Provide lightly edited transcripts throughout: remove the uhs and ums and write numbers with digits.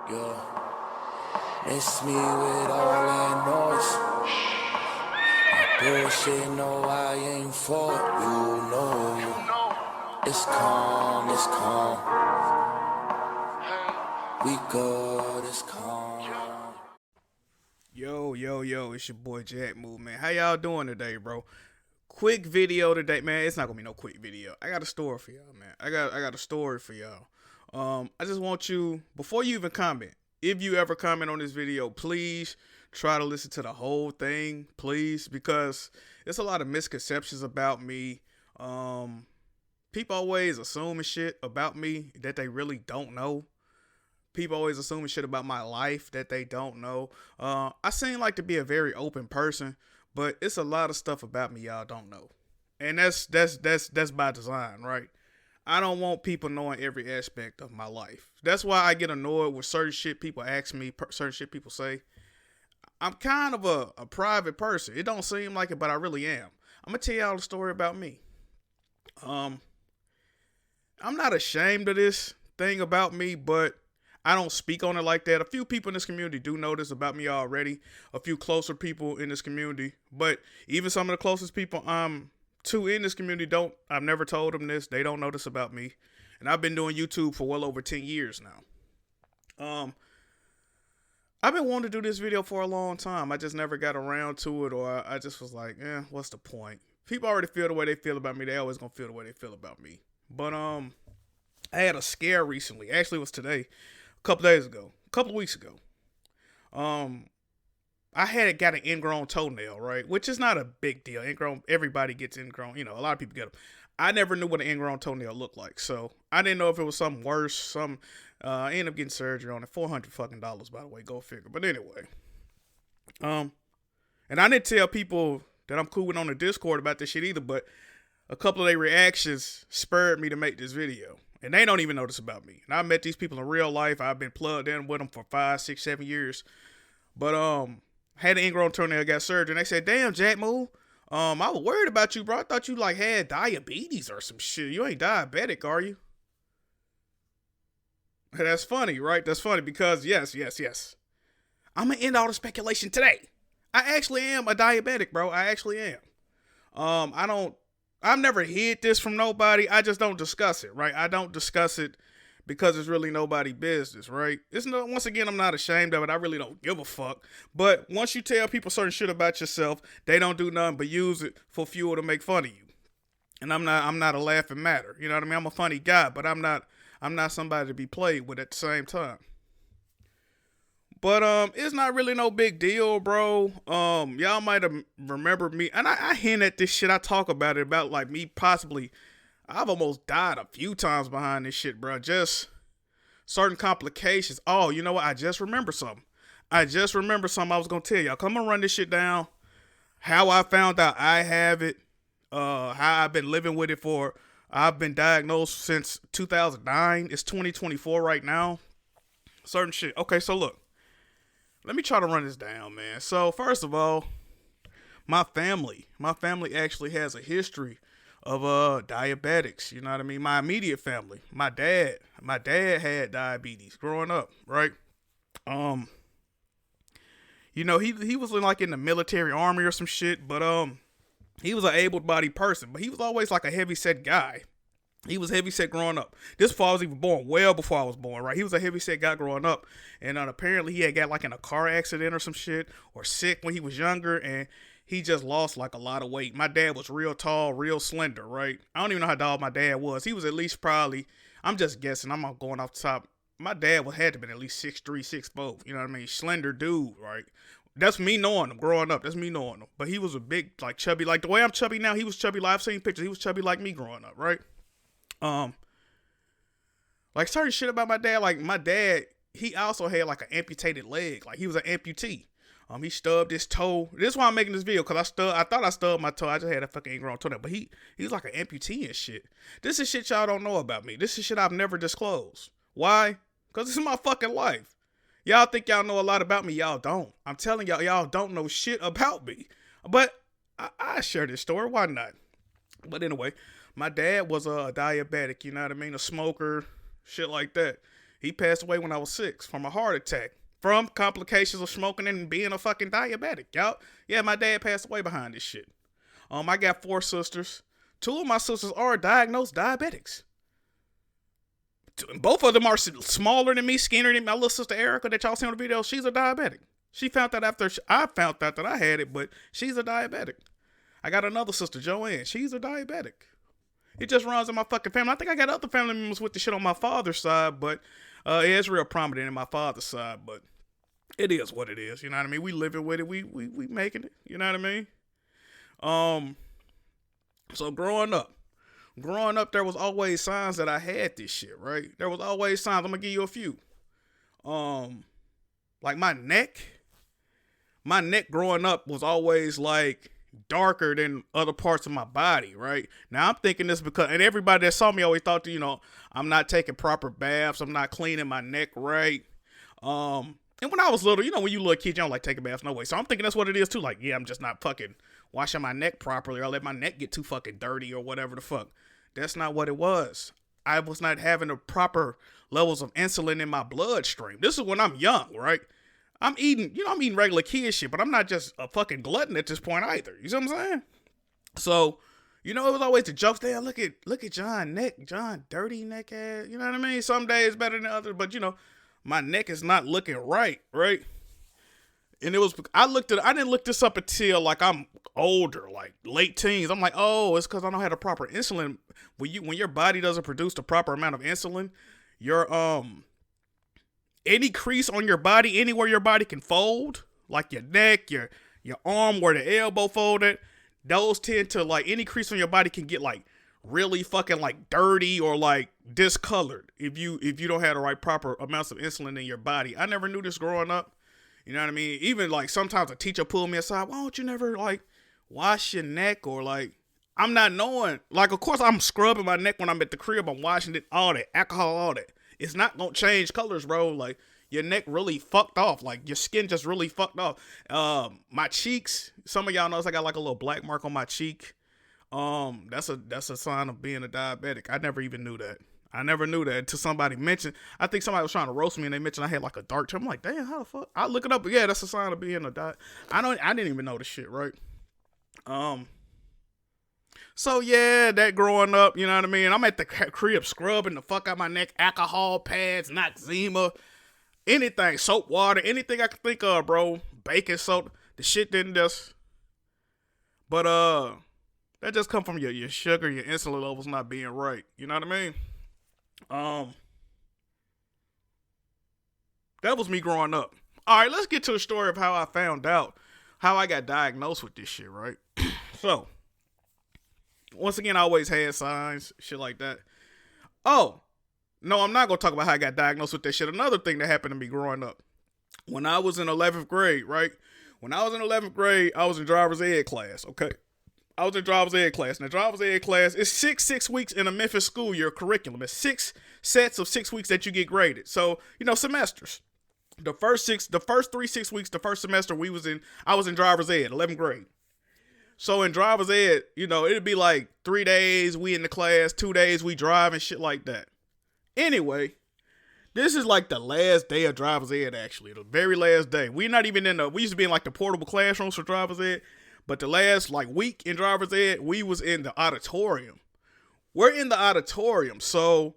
Yeah, miss me with all that noise. Bullshit, no, I ain't for it. You know, it's calm, it's calm. We good, it's calm. Yo, it's your boy Jack Move, man. How y'all doing today, bro? Quick video today, man. It's not gonna be no quick video. I got a story for y'all, man. I got a story for y'all. I just want you, before you even comment, if you ever comment on this video, please try to listen to the whole thing, please, because there's a lot of misconceptions about me. People always assuming shit about me that they really don't know. People always assuming shit about my life that they don't know. I seem like to be a very open person, but it's a lot of stuff about me y'all don't know, and that's by design, right? I don't want people knowing every aspect of my life. That's why I get annoyed with certain shit people ask me, certain shit people say. I'm kind of a private person. It don't seem like it, but I really am. I'm gonna tell y'all a story about me. Um, I'm not ashamed of this thing about me, but I don't speak on it like that. A few people in this community do know this about me already. A few closer people in this community. But even some of the closest people I'm to in this community don't. I've never told them this. They don't know this about me. And I've been doing YouTube for well over 10 years now. I've been wanting to do this video for a long time. I just never got around to it, or I just was like, what's the point? People already feel the way they feel about me. They always gonna feel the way they feel about me. But I had a scare recently. Actually, it was today. A couple of weeks ago. I had got an ingrown toenail, right? Which is not a big deal. Ingrown, everybody gets ingrown. You know, a lot of people get them. I never knew what an ingrown toenail looked like, so I didn't know if it was something worse. I ended up getting surgery on it. $400 by the way. Go figure. But anyway, and I didn't tell people that I'm cool with on the Discord about this shit either. But a couple of their reactions spurred me to make this video. And they don't even know this about me. And I met these people in real life. I've been plugged in with them for 5, 6, 7 years. But had an ingrown toenail, got surgery, and they said, "Damn, Jack Moo, I was worried about you, bro. I thought you like had diabetes or some shit. You ain't diabetic, are you?" And that's funny, right? That's funny because yes. I'm gonna end all the speculation today. I actually am a diabetic, bro. I actually am. I've never hid this from nobody. I just don't discuss it, right? I don't discuss it because it's really nobody's business, right? Once again, I'm not ashamed of it. I really don't give a fuck. But once you tell people certain shit about yourself, they don't do nothing but use it for fuel to make fun of you. And I'm not a laughing matter. You know what I mean? I'm a funny guy, but I'm not somebody to be played with at the same time. But it's not really no big deal, bro. Y'all might have remembered me, and I hint at this shit. I talk about it, about like me possibly. I've almost died a few times behind this shit, bro. Just certain complications. Oh, you know what? I just remember something. I was gonna tell y'all. Come on, run this shit down. How I found out I have it. How I've been living with it for. I've been diagnosed since 2009. It's 2024 right now. Certain shit. Okay, so look. Let me try to run this down, man. So first of all, my family actually has a history of diabetics. You know what I mean? My immediate family. My dad had diabetes growing up, right? You know, he was like in the military army or some shit, but he was an able-bodied person, but he was always like a heavy-set guy. He was heavy set growing up. This before I was even born, well before I was born, right? He was a heavy set guy growing up. And apparently he had got like in a car accident or some shit, or sick when he was younger, and he just lost like a lot of weight. My dad was real tall, real slender, right? I don't even know how tall my dad was. He was at least probably, I'm just guessing, I'm not going off the top. My dad had to have been at least 6'3", 6'4", you know what I mean? Slender dude, right? That's me knowing him growing up. That's me knowing him. But he was a big, like chubby, like the way I'm chubby now, he was chubby. I've seen pictures. He was chubby like me growing up, right? Like certain shit about my dad. Like my dad, he also had like an amputated leg. Like he was an amputee. He stubbed his toe. This is why I'm making this video, because I thought I stubbed my toe. I just had a fucking ingrown toenail. But he's like an amputee and shit. This is shit y'all don't know about me. This is shit I've never disclosed. Why? Because this is my fucking life. Y'all think y'all know a lot about me. Y'all don't. I'm telling y'all don't know shit about me. But I share this story. Why not? But anyway, my dad was a diabetic, you know what I mean? A smoker, shit like that. He passed away when I was 6 from a heart attack. From complications of smoking and being a fucking diabetic, y'all. Yeah, my dad passed away behind this shit. I got 4 sisters. 2 of my sisters are diagnosed diabetics. Both of them are smaller than me, skinnier than me. My little sister Erica that y'all see on the video, she's a diabetic. She found that after I found out that I had it, but she's a diabetic. I got another sister, Joanne. She's a diabetic. It just runs in my fucking family. I think I got other family members with the shit on my father's side, but it's real prominent in my father's side. But it is what it is. You know what I mean? We living with it. We making it. You know what I mean? So growing up, there was always signs that I had this shit, right? There was always signs. I'm gonna give you a few. Like my neck growing up was always like darker than other parts of my body, right? Now I'm thinking this because, and everybody that saw me always thought that, I'm not taking proper baths, I'm not cleaning my neck right. And when I was little, when you little kid, you don't like taking baths, no way. So I'm thinking that's what it is too. Like, yeah, I'm just not fucking washing my neck properly, or I let my neck get too fucking dirty or whatever the fuck. That's not what it was. I was not having the proper levels of insulin in my bloodstream. This is when I'm young, right? I'm eating regular kid shit, but I'm not just a fucking glutton at this point either. You see what I'm saying? So, it was always the jokes there. Look at John dirty neck ass. You know what I mean? Some days better than others, but my neck is not looking right? And I didn't look this up until like I'm older, like late teens. I'm like, oh, it's because I don't have the proper insulin. When your body doesn't produce the proper amount of insulin, your any crease on your body, anywhere your body can fold, like your neck, your arm where the elbow folded, those tend to, like, any crease on your body can get like really fucking like dirty or like discolored if you don't have the right proper amounts of insulin in your body. I never knew this growing up. You know what I mean? Even like sometimes a teacher pulled me aside. Why don't you never like wash your neck, or like, I'm not knowing. Like, of course I'm scrubbing my neck when I'm at the crib. I'm washing it, all that alcohol, all that. It's not gonna change colors, bro. Like, your neck really fucked off. Like, your skin just really fucked off. My cheeks. Some of y'all knows I got like a little black mark on my cheek. That's a sign of being a diabetic. I never even knew that. I never knew that until somebody mentioned. I think somebody was trying to roast me and they mentioned I had like a dark tumor. I'm like, damn, how the fuck? I look it up. But yeah, that's a sign of being a diabetic. I didn't even know this shit, right? So yeah, that growing up, you know what I mean? I'm at the crib scrubbing the fuck out my neck, alcohol pads, Noxzema, anything, soap water, anything I could think of, bro. Baking soda. The shit didn't just. But that just come from your sugar, your insulin levels not being right. You know what I mean? That was me growing up. All right, let's get to the story of how I found out how I got diagnosed with this shit, right? So, once again, I always had signs, shit like that. Oh, no, I'm not going to talk about how I got diagnosed with this shit. Another thing that happened to me growing up. When I was in 11th grade, right? When I was in 11th grade, I was in driver's ed class, okay? I was in driver's ed class. Now, driver's ed class is six weeks in a Memphis school year curriculum. It's 6 sets of 6 weeks that you get graded. So, semesters. The first 3 6 weeks, the first semester I was in driver's ed, 11th grade. So in driver's ed, it'd be like 3 days we in the class, 2 days we drive and shit like that. Anyway, this is like the last day of driver's ed, actually. The very last day. We used to be in like the portable classrooms for driver's ed. But the last like week in driver's ed, we was in the auditorium. We're in the auditorium. So,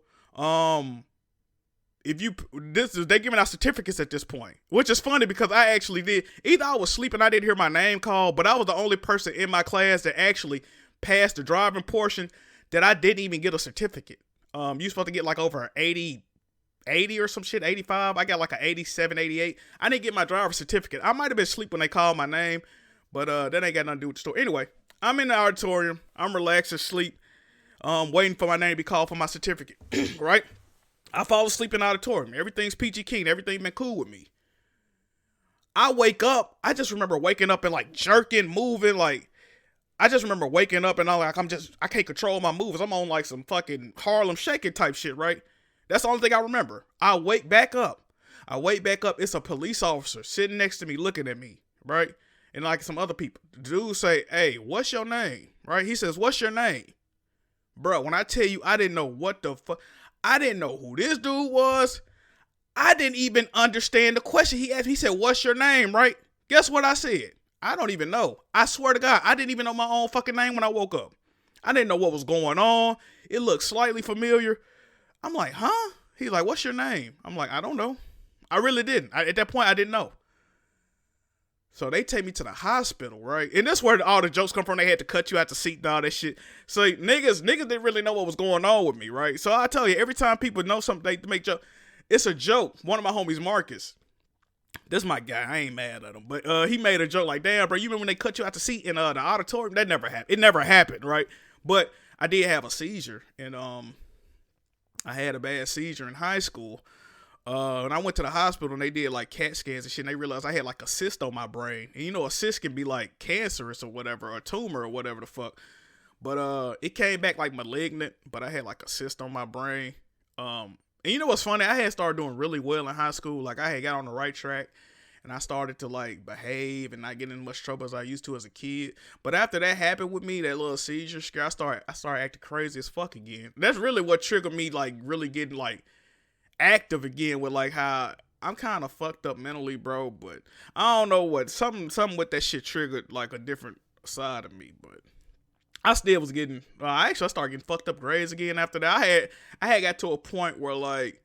they giving out certificates at this point, which is funny because I actually did. Either I was sleeping, I didn't hear my name called, but I was the only person in my class that actually passed the driving portion that I didn't even get a certificate. You supposed to get like over 80 or some shit, 85. I got like an 87, 88. I didn't get my driver's certificate. I might have been asleep when they called my name, but that ain't got nothing to do with the story. Anyway, I'm in the auditorium. I'm relaxed asleep, waiting for my name to be called for my certificate, right? I fall asleep in the auditorium. Everything's peachy keen. Everything been cool with me. I wake up. I just remember waking up and like jerking, moving. Like, I just remember waking up and I'm like, I can't control my moves. I'm on like some fucking Harlem shaking type shit, right? That's the only thing I remember. I wake back up. It's a police officer sitting next to me looking at me, right? And like some other people. The dude say, hey, what's your name? Right? He says, what's your name? Bro, when I tell you I didn't know what the fuck. I didn't know who this dude was. I didn't even understand the question he asked. He said, "What's your name?" Right? Guess what I said? I don't even know. I swear to God, I didn't even know my own fucking name when I woke up. I didn't know what was going on. It looked slightly familiar. I'm like, huh? He's like, "What's your name?" I'm like, "I don't know." I really didn't. At that point, I didn't know. So they take me to the hospital, right? And that's where all the jokes come from. They had to cut you out the seat and all that shit. So niggas didn't really know what was going on with me, right? So I tell you, every time people know something, they make joke. It's a joke. One of my homies, Marcus, this is my guy. I ain't mad at him, but he made a joke like, "Damn, bro, you remember when they cut you out the seat in the auditorium? That never happened. It never happened, right?" But I did have a seizure, and I had a bad seizure in high school. And I went to the hospital and they did like CAT scans and shit. And they realized I had like a cyst on my brain. And you know, a cyst can be like cancerous or whatever, or a tumor or whatever the fuck. But it came back like malignant. But I had like a cyst on my brain. And you know what's funny? I had started doing really well in high school. Like I had got on the right track. And I started to like behave and not get in much trouble as I used to as a kid. But after that happened with me, that little seizure scare, I started acting crazy as fuck again. That's really what triggered me, like really getting like active again with like how I'm kind of fucked up mentally, bro. But I don't know what something with that shit triggered like a different side of me. But I still was getting. I started getting fucked up grades again after that. I had got to a point where like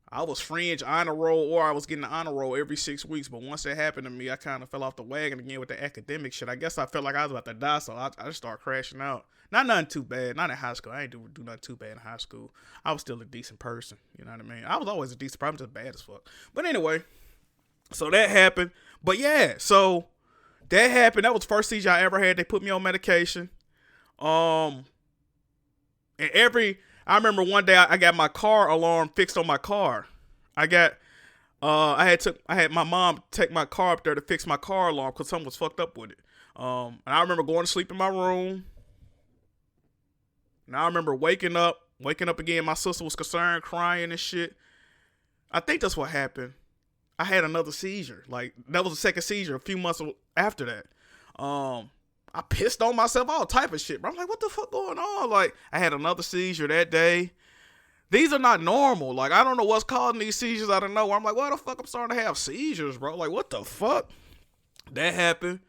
I was fringe honor roll, or I was getting an honor roll every 6 weeks. But once that happened to me, I kind of fell off the wagon again with the academic shit. I guess I felt like I was about to die, so I just started crashing out. Not nothing too bad. Not in high school. I ain't do nothing too bad in high school. I was still a decent person. You know what I mean? I was always a decent person. I'm just bad as fuck. But anyway, so that happened. But yeah, so that happened. That was the first seizure I ever had. They put me on medication. And I remember one day I got my car alarm fixed on my car. I had my mom take my car up there to fix my car alarm because something was fucked up with it. And I remember going to sleep in my room. And I remember waking up again. My sister was concerned, crying and shit. I think that's what happened. I had another seizure. Like that was the second seizure a few months after that. I pissed on myself, all type of shit, bro. I'm like, what the fuck going on? Like, I had another seizure that day. These are not normal. Like, I don't know what's causing these seizures out of nowhere. I'm like, why the fuck I'm starting to have seizures, bro? Like, what the fuck? That happened.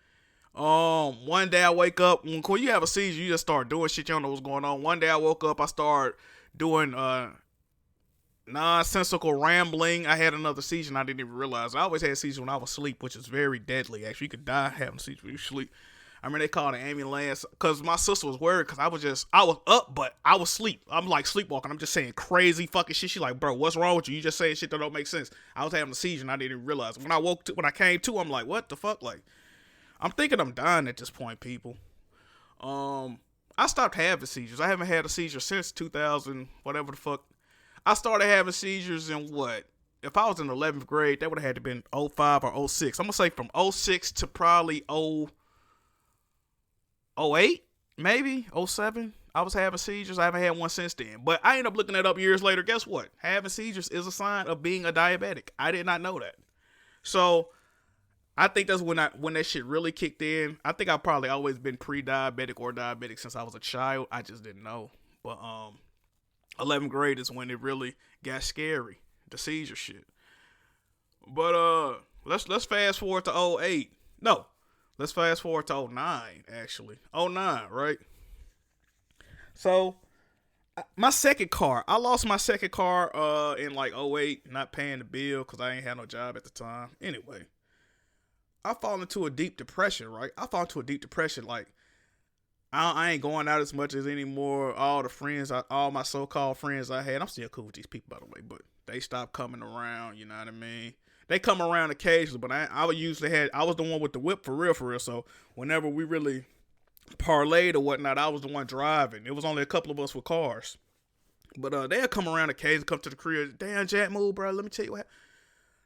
One day I wake up. When you have a seizure, you just start doing shit. You don't know what's going on. One day I woke up. I started doing nonsensical rambling. I had another seizure and I didn't even realize. I always had seizures when I was asleep, which is very deadly. Actually, you could die having seizures when you sleep. I mean, they called an ambulance because my sister was worried because I was up, but I was asleep. I'm like sleepwalking. I'm just saying crazy fucking shit. She like, bro, what's wrong with you? You just saying shit that don't make sense. I was having a seizure and I didn't even realize. When I came to, I'm like, what the fuck? Like, I'm thinking I'm dying at this point, people. I stopped having seizures. I haven't had a seizure since 2000, whatever the fuck. I started having seizures in what? If I was in 11th grade, that would have had to been 05 or 06. I'm going to say from 06 to probably 08, maybe 07. I was having seizures. I haven't had one since then. But I ended up looking that up years later. Guess what? Having seizures is a sign of being a diabetic. I did not know that. So I think that's when that shit really kicked in. I think I've probably always been pre-diabetic or diabetic since I was a child. I just didn't know. But 11th grade is when it really got scary, the seizure shit. But let's fast forward to 08. No. Let's fast forward to 09, actually. 09, right? So, my second car. I lost my second car in like 08, not paying the bill because I ain't had no job at the time. Anyway, I fall into a deep depression, right? Like, I ain't going out as much as anymore. All my so-called friends I had, I'm still cool with these people, by the way, but they stopped coming around, you know what I mean? They come around occasionally, but I was the one with the whip for real. So whenever we really parlayed or whatnot, I was the one driving. It was only a couple of us with cars. But they'll come around occasionally, come to the crib. Damn, Jack Move, bro, let me tell you what.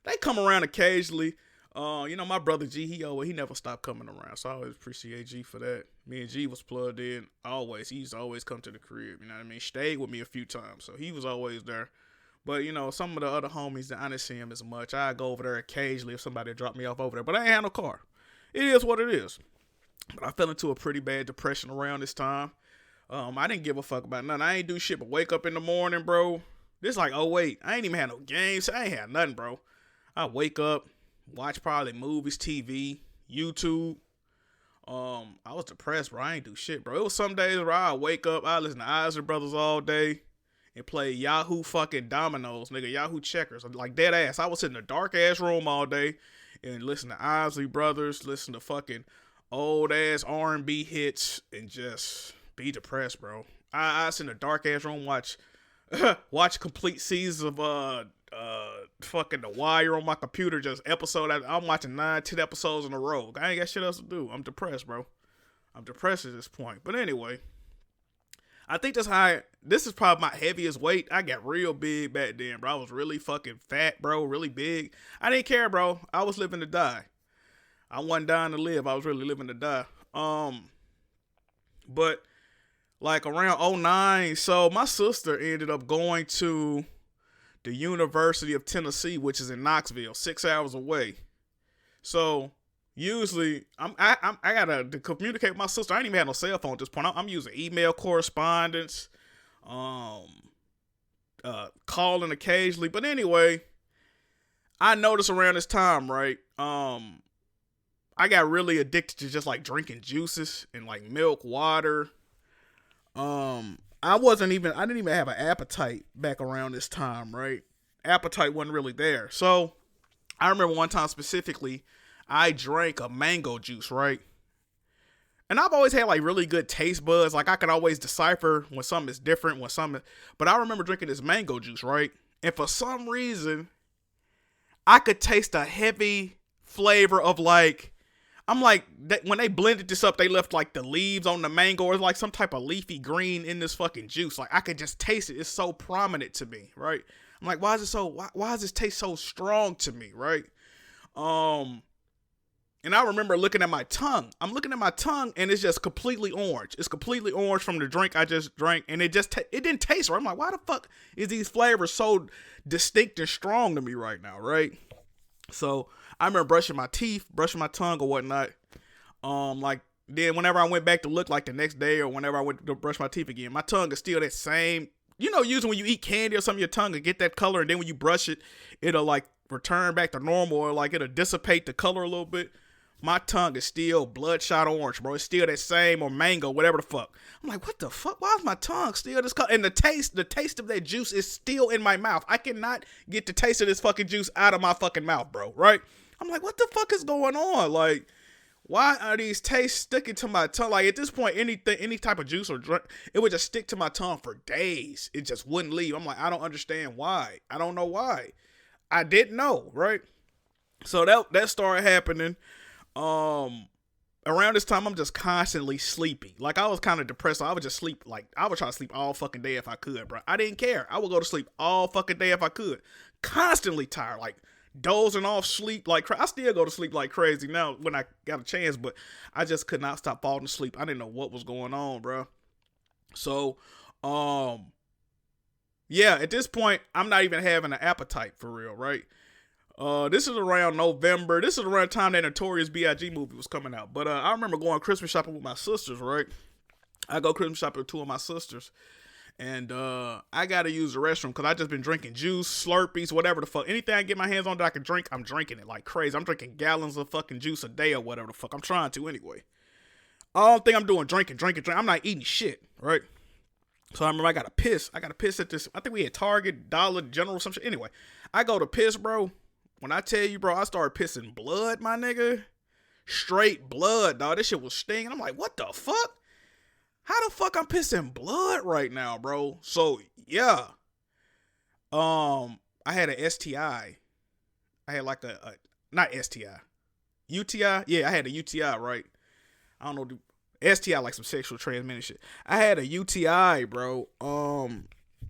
They come around occasionally. My brother G, he never stopped coming around. So I always appreciate G for that. Me and G was plugged in always. He used to always come to the crib, you know what I mean? Stayed with me a few times, so he was always there. But, some of the other homies, I didn't see him as much. I go over there occasionally if somebody dropped me off over there. But I ain't had no car. It is what it is. But I fell into a pretty bad depression around this time. I didn't give a fuck about nothing. I ain't do shit but wake up in the morning, bro. This like, oh wait, I ain't even had no games. I ain't had nothing, bro. I wake up, watch probably movies, TV, YouTube. I was depressed, bro. I ain't do shit, bro. It was some days where I wake up, I listen to Isley Brothers all day and play Yahoo fucking dominoes, nigga, Yahoo checkers. Like dead ass. I was sit in a dark ass room all day and listen to Isley Brothers, listen to fucking old ass R&B hits, and just be depressed, bro. I sit in a dark ass room, watch complete seasons of fucking The Wire on my computer, just episode after. I'm watching 9-10 episodes in a row. I ain't got shit else to do. I'm depressed, bro. I'm depressed at this point. But anyway, I think this is probably my heaviest weight. I got real big back then, bro. I was really fucking fat, bro. Really big. I didn't care, bro. I was living to die. I wasn't dying to live. I was really living to die. But like around 2009, so my sister ended up going to the University of Tennessee, which is in Knoxville, 6 hours away. So usually I gotta to communicate with my sister. I ain't even had no cell phone at this point. I'm using email correspondence, calling occasionally. But anyway, I noticed around this time, right? I got really addicted to just like drinking juices and like milk, water. I didn't even have an appetite back around this time, right? Appetite wasn't really there. So I remember one time specifically, I drank a mango juice, right? And I've always had like really good taste buds. Like I could always decipher when something is different, but I remember drinking this mango juice, right? And for some reason, I could taste a heavy flavor of like, when they blended this up, they left like the leaves on the mango or like some type of leafy green in this fucking juice. Like I could just taste it. It's so prominent to me, right? I'm like, why does this taste so strong to me, right? And I remember looking at my tongue. I'm looking at my tongue and it's just completely orange. It's completely orange from the drink I just drank, and it didn't taste right. I'm like, why the fuck is these flavors so distinct and strong to me right now, right? So I remember brushing my teeth, brushing my tongue or whatnot. Like then whenever I went back to look like the next day or whenever I went to brush my teeth again, my tongue is still that same. You know, usually when you eat candy or something, your tongue will get that color, and then when you brush it, it'll like return back to normal, or like it'll dissipate the color a little bit. My tongue is still bloodshot orange, bro. It's still that same, or mango, whatever the fuck. I'm like, what the fuck? Why is my tongue still this color? And the taste of that juice is still in my mouth. I cannot get the taste of this fucking juice out of my fucking mouth, bro. Right? I'm like, what the fuck is going on? Like, why are these tastes sticking to my tongue? Like at this point, any type of juice or drink, it would just stick to my tongue for days. It just wouldn't leave. I'm like, I don't understand why. I don't know why. I didn't know, right? So that started happening. Around this time, I'm just constantly sleepy. Like I was kind of depressed. So I would just sleep. Like I would try to sleep all fucking day if I could, bro. I didn't care. I would go to sleep all fucking day if I could. Constantly tired, like dozing off sleep. Like I still go to sleep like crazy now when I got a chance, but I just could not stop falling asleep. I didn't know what was going on, bro. So, yeah, at this point, I'm not even having an appetite for real, right? This is around November. This is around the time that Notorious B.I.G. movie was coming out. But I remember going Christmas shopping with my sisters, right? I go Christmas shopping with two of my sisters. And I got to use the restroom because I just been drinking juice, Slurpees, whatever the fuck. Anything I get my hands on that I can drink, I'm drinking it like crazy. I'm drinking gallons of fucking juice a day or whatever the fuck. I'm trying to anyway. I don't think I'm doing drinking. I'm not eating shit, right? So I remember I got to piss. I got to piss at this. I think we had Target, Dollar General, some shit. Anyway, I go to piss, bro. When I tell you, bro, I started pissing blood, my nigga. Straight blood, dog. This shit was stinging. I'm like, what the fuck? How the fuck I'm pissing blood right now, bro? So, yeah. I had an STI. I had like not STI. UTI? Yeah, I had a UTI, right? I don't know. STI, like some sexual transmitted shit. I had a UTI, bro.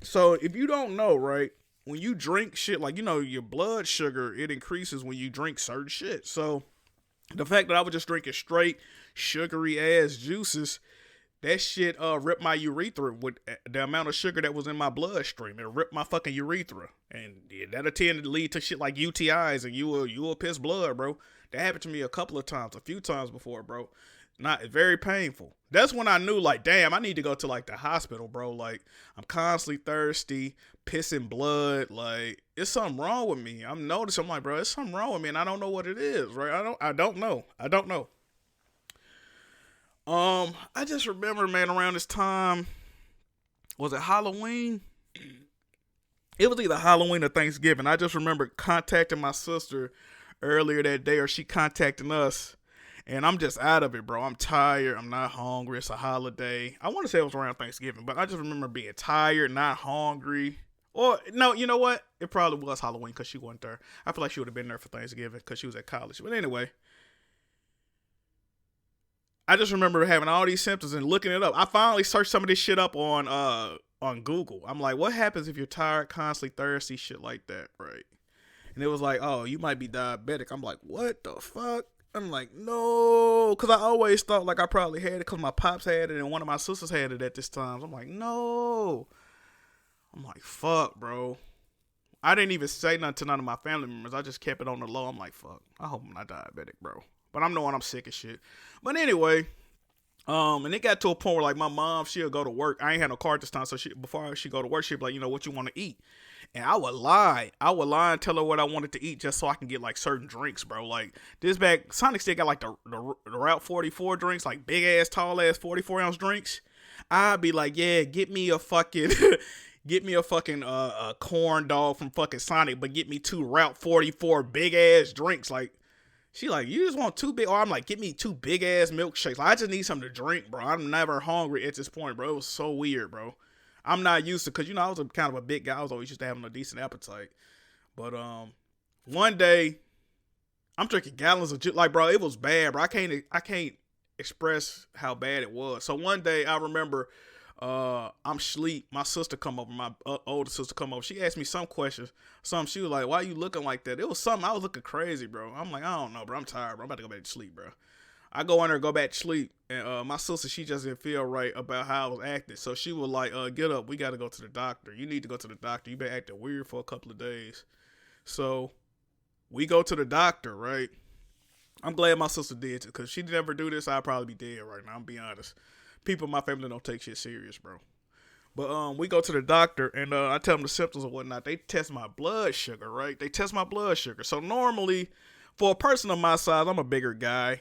So if you don't know, right? When you drink shit, like, you know, your blood sugar, it increases when you drink certain shit. So the fact that I was just drinking straight sugary ass juices, that shit ripped my urethra with the amount of sugar that was in my bloodstream. It ripped my fucking urethra. And yeah, that'll tend to lead to shit like UTIs, and you will piss blood, bro. That happened to me a few times before, bro. Not very painful. That's when I knew, like, damn, I need to go to like the hospital, bro. Like, I'm constantly thirsty, pissing blood. Like, it's something wrong with me. I'm noticing. I'm like, bro, it's something wrong with me, and I don't know what it is. Right? I don't know. I just remember, man, around this time, was it Halloween? It was either Halloween or Thanksgiving. I just remember contacting my sister earlier that day, or she contacting us. And I'm just out of it, bro. I'm tired. I'm not hungry. It's a holiday. I want to say it was around Thanksgiving, but I just remember being tired, not hungry. Or, no, you know what? It probably was Halloween because she wasn't there. I feel like she would have been there for Thanksgiving because she was at college. But anyway, I just remember having all these symptoms and looking it up. I finally searched some of this shit up on Google. I'm like, what happens if you're tired, constantly thirsty, shit like that, right? And it was like, oh, you might be diabetic. I'm like, what the fuck? I'm like, no, because I always thought like I probably had it because my pops had it and one of my sisters had it at this time. So I'm like, no. I'm like, fuck, bro. I didn't even say nothing to none of my family members. I just kept it on the low. I'm like, fuck, I hope I'm not diabetic, bro. But I'm knowing I'm sick as shit. But anyway, and it got to a point where like my mom, she'll go to work. I ain't had no car this time, so before she go to work, she'd be like, you know, what you want to eat? And I would lie and tell her what I wanted to eat just so I can get like certain drinks, bro. Like this bag, Sonic still got like the Route 44 drinks, like big ass, tall ass 44-ounce drinks. I'd be like, yeah, get me a fucking corn dog from fucking Sonic, but get me 2 Route 44 big ass drinks. Like, she like, you just want 2 big, or I'm like, get me 2 big ass milkshakes. Like, I just need something to drink, bro. I'm never hungry at this point, bro. It was so weird, bro. I'm not used to, because, you know, I was kind of a big guy. I was always used to having a decent appetite. But one day, I'm drinking gallons of juice. Like, bro, it was bad, bro. I can't express how bad it was. So one day, I remember I'm asleep. My sister come over, my older sister come over. She asked me some questions. She was like, why you looking like that? It was something. I was looking crazy, bro. I'm like, I don't know, bro. I'm tired, bro. I'm about to go back to sleep, bro. I go in there, go back to sleep, and my sister, she just didn't feel right about how I was acting. So she was like, get up, we got to go to the doctor. You need to go to the doctor. You've been acting weird for a couple of days. So we go to the doctor, right? I'm glad my sister did, because if she never do this, I'd probably be dead right now, I'm being honest. People in my family don't take shit serious, bro. But we go to the doctor, and I tell them the symptoms and whatnot. They test my blood sugar, right? So normally, for a person of my size, I'm a bigger guy.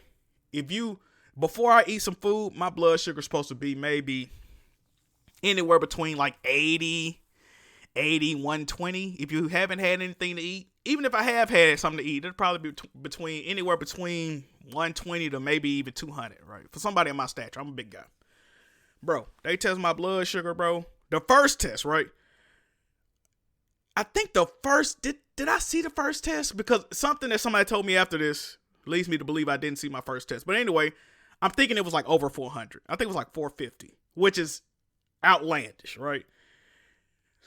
Before I eat some food, my blood sugar is supposed to be maybe anywhere between like 80, 120. If you haven't had anything to eat, even if I have had something to eat, it'll probably be anywhere between 120 to maybe even 200, right? For somebody in my stature, I'm a big guy. Bro, they test my blood sugar, bro. The first test, right? I think did I see the first test? Because something that somebody told me after this leads me to believe I didn't see my first test. But anyway, I'm thinking it was like over 400. I think it was like 450, which is outlandish, right?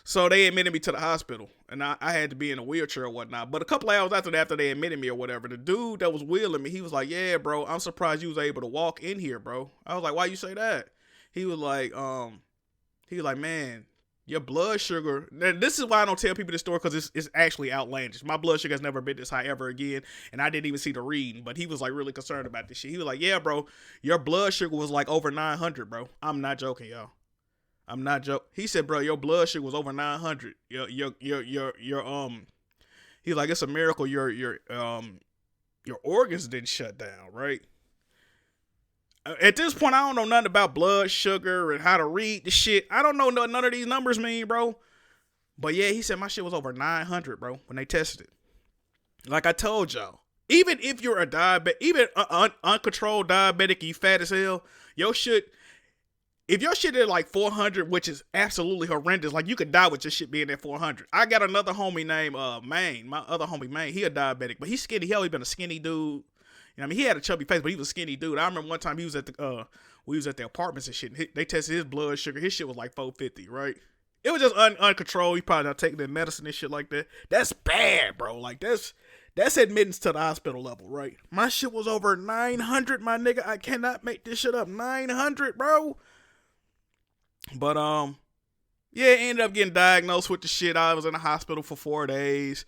So they admitted me to the hospital, and I had to be in a wheelchair or whatnot. But a couple of hours after they admitted me or whatever, the dude that was wheeling me, he was like, yeah, bro, I'm surprised you was able to walk in here, bro. I was like, why you say that? He was like, man, your blood sugar. This is why I don't tell people this story, because it's actually outlandish. My blood sugar has never been this high ever again, and I didn't even see the reading. But he was like really concerned about this shit. He was like, yeah, bro, your blood sugar was like over 900, bro. I'm not joking, y'all. I'm not joking. He said, bro, your blood sugar was over 900. Your he's like, it's a miracle your organs didn't shut down, right? At this point, I don't know nothing about blood sugar and how to read the shit. I don't know what none of these numbers mean, bro. But yeah, he said my shit was over 900, bro, when they tested it. Like I told y'all, even if you're a diabetic, even uncontrolled diabetic, you fat as hell, if your shit is like 400, which is absolutely horrendous, like you could die with your shit being at 400. I got another homie named Maine, my other homie Maine. He a diabetic, but he's skinny. Hell, he been a skinny dude. You know, I mean, he had a chubby face, but he was a skinny dude. I remember one time he was at we was at the apartments and shit. They tested his blood sugar. His shit was like 450, right? It was just uncontrolled. He probably not taking the medicine and shit like that. That's bad, bro. Like that's admittance to the hospital level, right? My shit was over 900, my nigga. I cannot make this shit up. 900, bro. But yeah, ended up getting diagnosed with the shit. I was in the hospital for 4 days.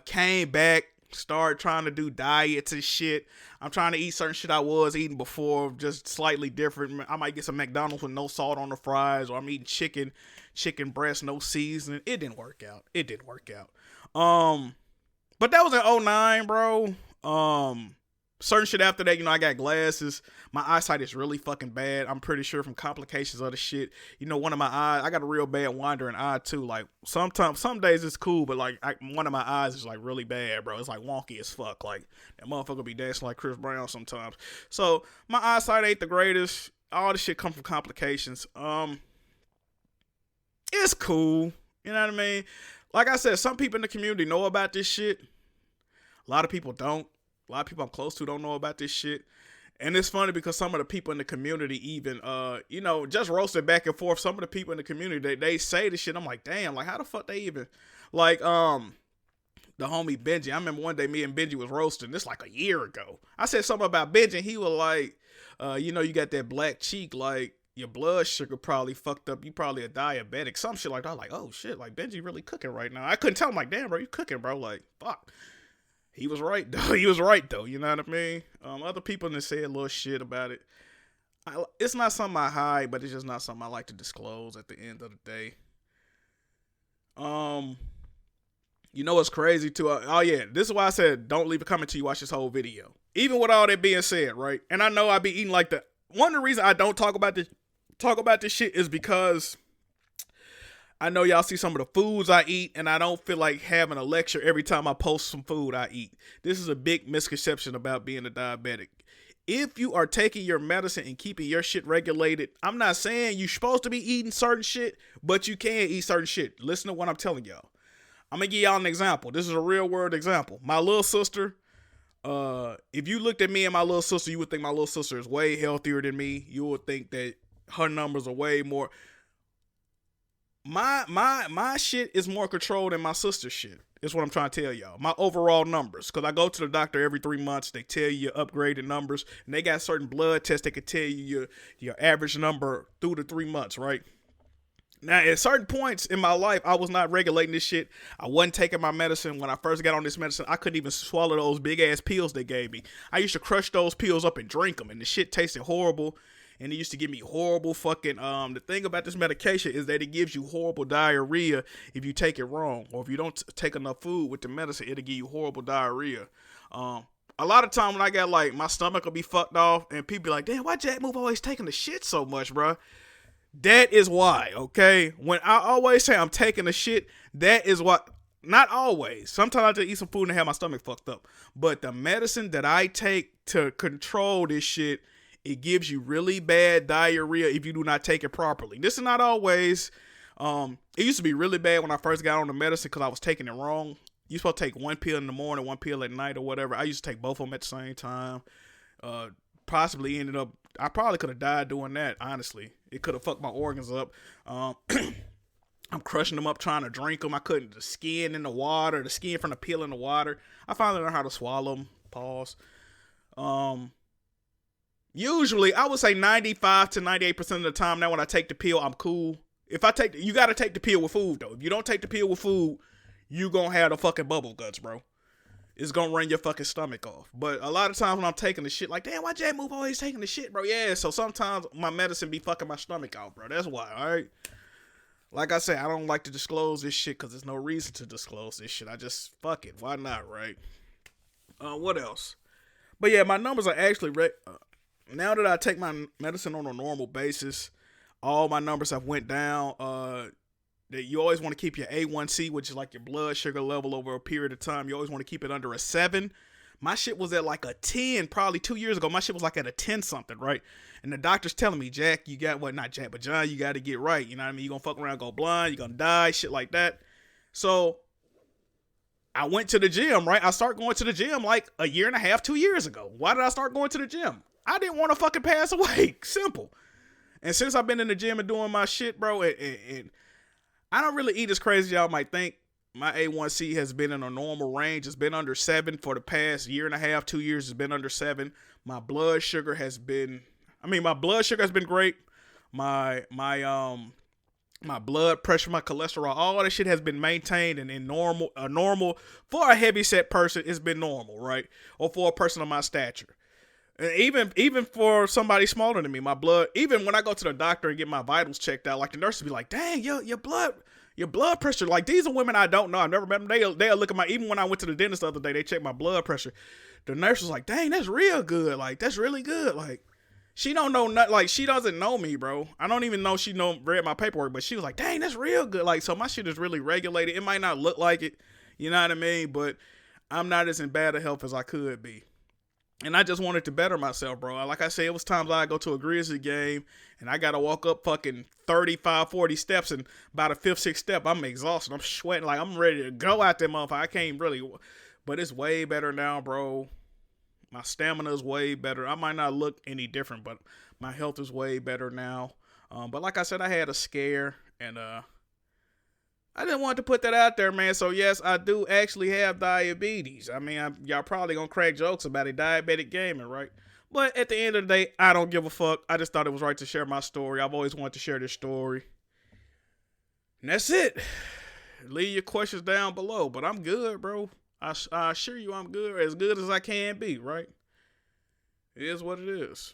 Came back. Start trying to do diets and shit. I'm trying to eat certain shit I was eating before, just slightly different. I might get some McDonald's with no salt on the fries, or I'm eating chicken breast, no seasoning. It didn't work out. But that was in '09, bro. Certain shit after that, I got glasses. My eyesight is really fucking bad. I'm pretty sure from complications of the shit. One of my eyes, I got a real bad wandering eye too. Like some days it's cool, but like one of my eyes is like really bad, bro. It's like wonky as fuck. Like that motherfucker be dancing like Chris Brown sometimes. So my eyesight ain't the greatest. All this shit come from complications. It's cool. You know what I mean? Like I said, some people in the community know about this shit. A lot of people don't. A lot of people I'm close to don't know about this shit. And it's funny because some of the people in the community even, just roasted back and forth. Some of the people in the community, they say this shit. I'm like, damn, like how the fuck they even, like, the homie Benji. I remember one day me and Benji was roasting this like a year ago. I said something about Benji and he was like, you got that black cheek, like your blood sugar probably fucked up. You probably a diabetic. Some shit like that. I was like, oh shit, like Benji really cooking right now. I couldn't tell him like, damn, bro, you cooking, bro. Like, fuck. He was right, though. You know what I mean? Other people done said a little shit about it. It's not something I hide, but it's just not something I like to disclose at the end of the day. What's crazy, too? This is why I said don't leave a comment till you watch this whole video. Even with all that being said, right? And I know I be eating like one of the reasons I don't talk about this shit is because I know y'all see some of the foods I eat, and I don't feel like having a lecture every time I post some food I eat. This is a big misconception about being a diabetic. If you are taking your medicine and keeping your shit regulated, I'm not saying you're supposed to be eating certain shit, but you can eat certain shit. Listen to what I'm telling y'all. I'm going to give y'all an example. This is a real world example. My little sister, if you looked at me and my little sister, you would think my little sister is way healthier than me. You would think that her numbers are way more. My shit is more controlled than my sister's shit. Is what I'm trying to tell y'all. My overall numbers. Because I go to the doctor every 3 months. They tell you your upgraded numbers. And they got certain blood tests that can tell you your average number through the 3 months, right? Now, at certain points in my life, I was not regulating this shit. I wasn't taking my medicine. When I first got on this medicine, I couldn't even swallow those big-ass pills they gave me. I used to crush those pills up and drink them. And the shit tasted horrible. And it used to give me horrible fucking, the thing about this medication is that it gives you horrible diarrhea if you take it wrong. Or if you don't take enough food with the medicine, it'll give you horrible diarrhea. A lot of time when I got like, my stomach will be fucked off and people be like, damn, why Jack Move always taking the shit so much, bro? That is why, okay? When I always say I'm taking the shit, that is what, not always. Sometimes I just eat some food and have my stomach fucked up. But the medicine that I take to control this shit, it gives you really bad diarrhea if you do not take it properly. This is not always. It used to be really bad when I first got on the medicine because I was taking it wrong. You're supposed to take one pill in the morning, one pill at night or whatever. I used to take both of them at the same time. Possibly ended up, I probably could have died doing that, honestly. It could have fucked my organs up. I'm crushing them up trying to drink them. I couldn't, the skin in the water, the skin from the pill in the water. I finally learned how to swallow them. Pause. Usually, I would say 95 to 98% of the time now when I take the pill, I'm cool. You got to take the pill with food, though. If you don't take the pill with food, you going to have the fucking bubble guts, bro. It's going to run your fucking stomach off. But a lot of times when I'm taking the shit, like, damn, why Jack Move always taking the shit, bro? Yeah, so sometimes my medicine be fucking my stomach out, bro. That's why, all right? Like I said, I don't like to disclose this shit because there's no reason to disclose this shit. I just, fuck it. Why not, right? What else? But yeah, my numbers are actually... Now that I take my medicine on a normal basis, all my numbers have went down. That you always want to keep your A1C, which is like your blood sugar level over a period of time. You always want to keep it under a 7. My shit was at like a 10 probably 2 years ago. My shit was like at a 10 something, right? And the doctor's telling me, Jack, you got what? Not Jack, but John, you got to get right. You know what I mean? You're going to fuck around, go blind. You're going to die, shit like that. So I went to the gym, right? I started going to the gym like a year and a half, 2 years ago. Why did I start going to the gym? I didn't want to fucking pass away. Simple. And since I've been in the gym and doing my shit, bro, and I don't really eat as crazy as y'all might think. My A1C has been in a normal range. It's been under 7 for the past year and a half, 2 years. It's been under 7. My blood sugar has been great. My My blood pressure, my cholesterol, all that shit has been maintained and in normal for a heavy set person. It's been normal, right? Or for a person of my stature. And even for somebody smaller than me, my blood, even when I go to the doctor and get my vitals checked out, like the nurse will be like, dang, your blood pressure, like these are women I don't know. I've never met them. They'll look at even when I went to the dentist the other day, they checked my blood pressure. The nurse was like, dang, that's real good. Like, that's really good. Like, she don't know nothing. Like, she doesn't know me, bro. I don't even know she read my paperwork, but she was like, dang, that's real good. Like, so my shit is really regulated. It might not look like it, you know what I mean? But I'm not as in bad a health as I could be. And I just wanted to better myself, bro. Like I said, it was times I go to a Grizzly game and I got to walk up fucking 35, 40 steps, and by the 5th, 6th step, I'm exhausted. I'm sweating. Like, I'm ready to go out there, motherfucker. I can't really. But it's way better now, bro. My stamina is way better. I might not look any different, but my health is way better now. But like I said, I had a scare, and I didn't want to put that out there, man. So yes, I do actually have diabetes. I mean, y'all probably gonna crack jokes about it, diabetic gaming, right? But at the end of the day, I don't give a fuck. I just thought it was right to share my story. I've always wanted to share this story. And that's it. Leave your questions down below. But I'm good, bro. I assure you I'm good as I can be, right? It is what it is.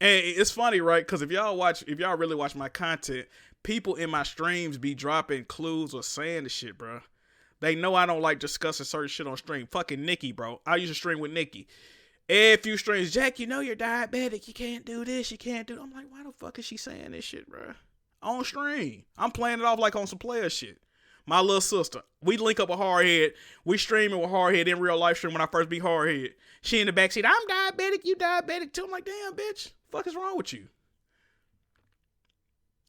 And it's funny, right? Because if y'all really watch my content, people in my streams be dropping clues or saying the shit, bro. They know I don't like discussing certain shit on stream. Fucking Nikki, bro. I used to stream with Nikki. Every few streams, Jack, you know you're diabetic. You can't do this. You can't do. I'm like, why the fuck is she saying this shit, bro? On stream. I'm playing it off like on some player shit. My little sister, we link up with Hardhead. We streaming with Hardhead in real life stream when I first beat Hardhead. She in the backseat, I'm diabetic, you diabetic too. I'm like, damn, bitch, fuck is wrong with you?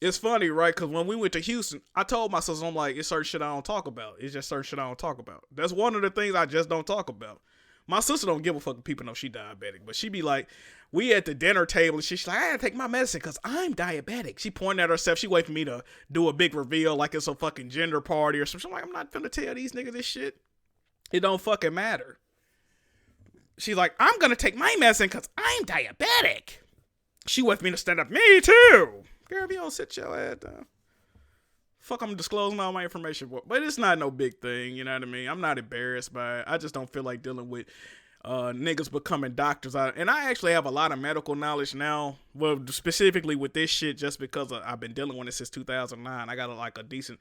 It's funny, right? Because when we went to Houston, I told my sister, I'm like, it's certain shit I don't talk about. It's just certain shit I don't talk about. That's one of the things I just don't talk about. My sister don't give a fuck if people know she diabetic, but she be like, we at the dinner table, and she's like, I gotta take my medicine because I'm diabetic. She pointed at herself. She wait for me to do a big reveal like it's a fucking gender party or something. I'm like, I'm not finna tell these niggas this shit. It don't fucking matter. She's like, I'm gonna take my medicine because I'm diabetic. She wait for me to stand up. Me too. Girl, if you don't sit your ass down. Fuck, I'm disclosing all my information. But it's not no big thing, you know what I mean? I'm not embarrassed by it. I just don't feel like dealing with niggas becoming doctors. And I actually have a lot of medical knowledge now. Well, specifically with this shit, just because I've been dealing with it since 2009. I got like a decent,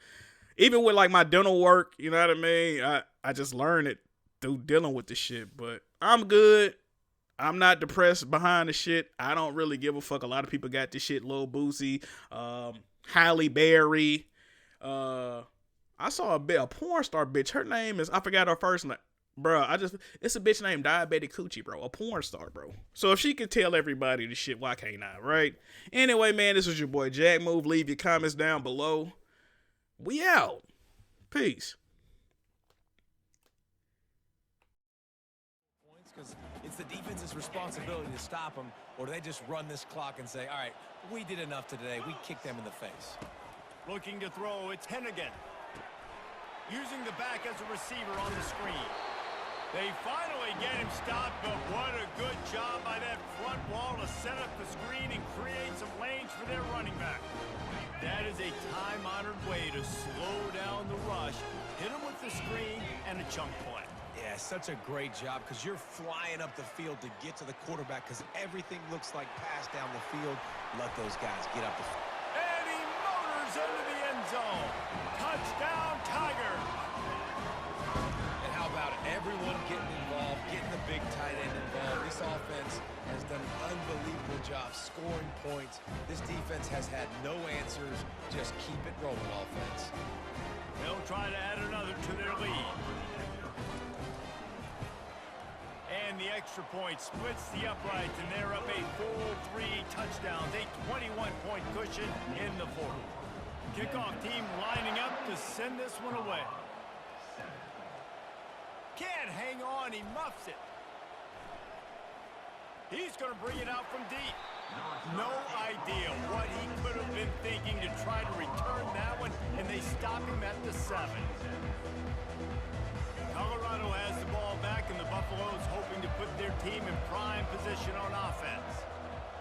even with like my dental work, you know what I mean? I just learned it through dealing with this shit. But I'm good. I'm not depressed behind the shit. I don't really give a fuck. A lot of people got this shit. Lil Boosie, Halle Berry. I saw a porn star bitch. Her name is, I forgot her first name. Bro, it's a bitch named Diabetic Coochie, bro. A porn star, bro. So if she could tell everybody this shit, why can't I, right? Anyway, man, this was your boy Jack Move. Leave your comments down below. We out. Peace. Because it's the defense's responsibility to stop them, or do they just run this clock and say, all right, we did enough today. We kicked them in the face. Looking to throw, it's Hennigan. Using the back as a receiver on the screen. They finally get him stopped, but what a good job by that front wall to set up the screen and create some lanes for their running back. That is a time-honored way to slow down the rush, hit him with the screen, and a chunk play. Yeah, such a great job because you're flying up the field to get to the quarterback because everything looks like pass down the field. Let those guys get up the field. And he motors into the end zone. Touchdown, Tigers. And how about everyone getting involved, getting the big tight end involved? This offense has done an unbelievable job scoring points. This defense has had no answers. Just keep it rolling, offense. They'll try to add another to their lead. And the extra point splits the uprights, and they're up a full 3 touchdowns, a 21-point cushion in the fourth. Kickoff team lining up to send this one away. Can't hang on, he muffs it. He's going to bring it out from deep. No idea what he could have been thinking to try to return that one, and they stop him at the 7. Colorado has the ball back, and the Buffaloes hoping to put their team in prime position on offense.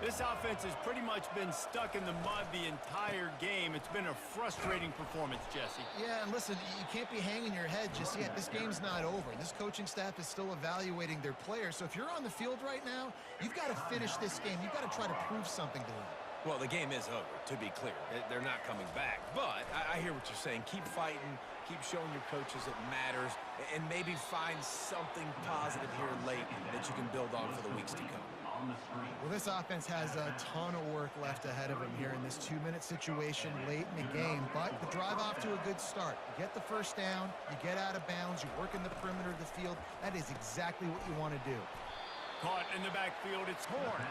This offense has pretty much been stuck in the mud the entire game. It's been a frustrating performance, Jesse. Yeah, and listen, you can't be hanging your head just yet. This game's not over. This coaching staff is still evaluating their players. So if you're on the field right now, you've got to finish this game. You've got to try to prove something to them. Well, the game is over, to be clear. They're not coming back. But I hear what you're saying. Keep fighting. Keep showing your coaches it matters. And maybe find something positive here late that you can build on for the weeks to come. Well, this offense has a ton of work left ahead of them here in this 2-minute situation late in the game. But the drive off to a good start. You get the first down. You get out of bounds. You work in the perimeter of the field. That is exactly what you want to do. Caught in the backfield, it's Horn.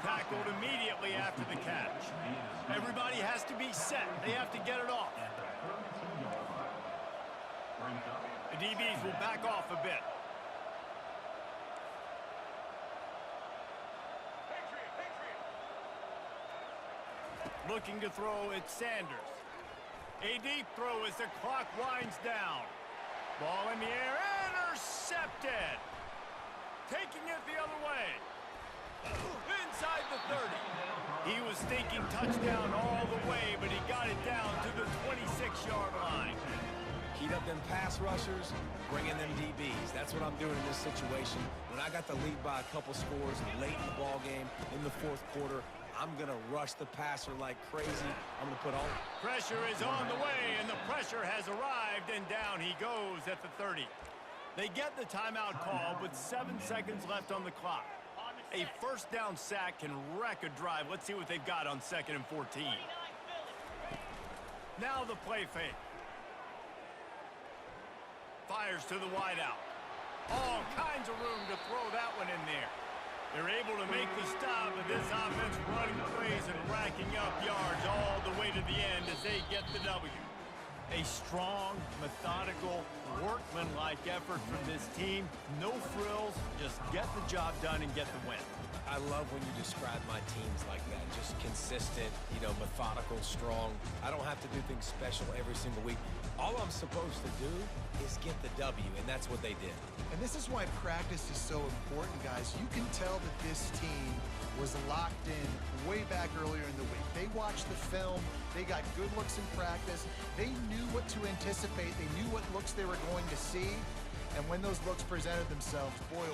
Tackled immediately after the catch. Everybody has to be set. They have to get it off. The DBs will back off a bit. Looking to throw, it's Sanders. A deep throw as the clock winds down. Ball in the air, intercepted. Taking it the other way. Inside the 30. He was thinking touchdown all the way, but he got it down to the 26-yard line. Heat up them pass rushers, bring in them DBs. That's what I'm doing in this situation. When I got the lead by a couple scores late in the ball game, in the fourth quarter, I'm going to rush the passer like crazy. I'm going to put all... Pressure is on the way, and the pressure has arrived, and down he goes at the 30. They get the timeout call with 7 seconds left on the clock. A first down sack can wreck a drive. Let's see what they've got on 2nd and 14. Now the play fake. Fires to the wideout. All kinds of room to throw that one in there. They're able to make the stop, but this offense running plays and racking up yards all the way to the end as they get the W. A strong, methodical, workmanlike effort from this team. No frills, just get the job done and get the win. I love when you describe my teams like that. Just consistent, methodical, strong. I don't have to do things special every single week. All I'm supposed to do is get the W, and that's what they did. And this is why practice is so important, guys. You can tell that this team was locked in way back earlier in the week. They watched the film. They got good looks in practice. They knew what to anticipate. They knew what looks they were going to see. And when those looks presented themselves, boy,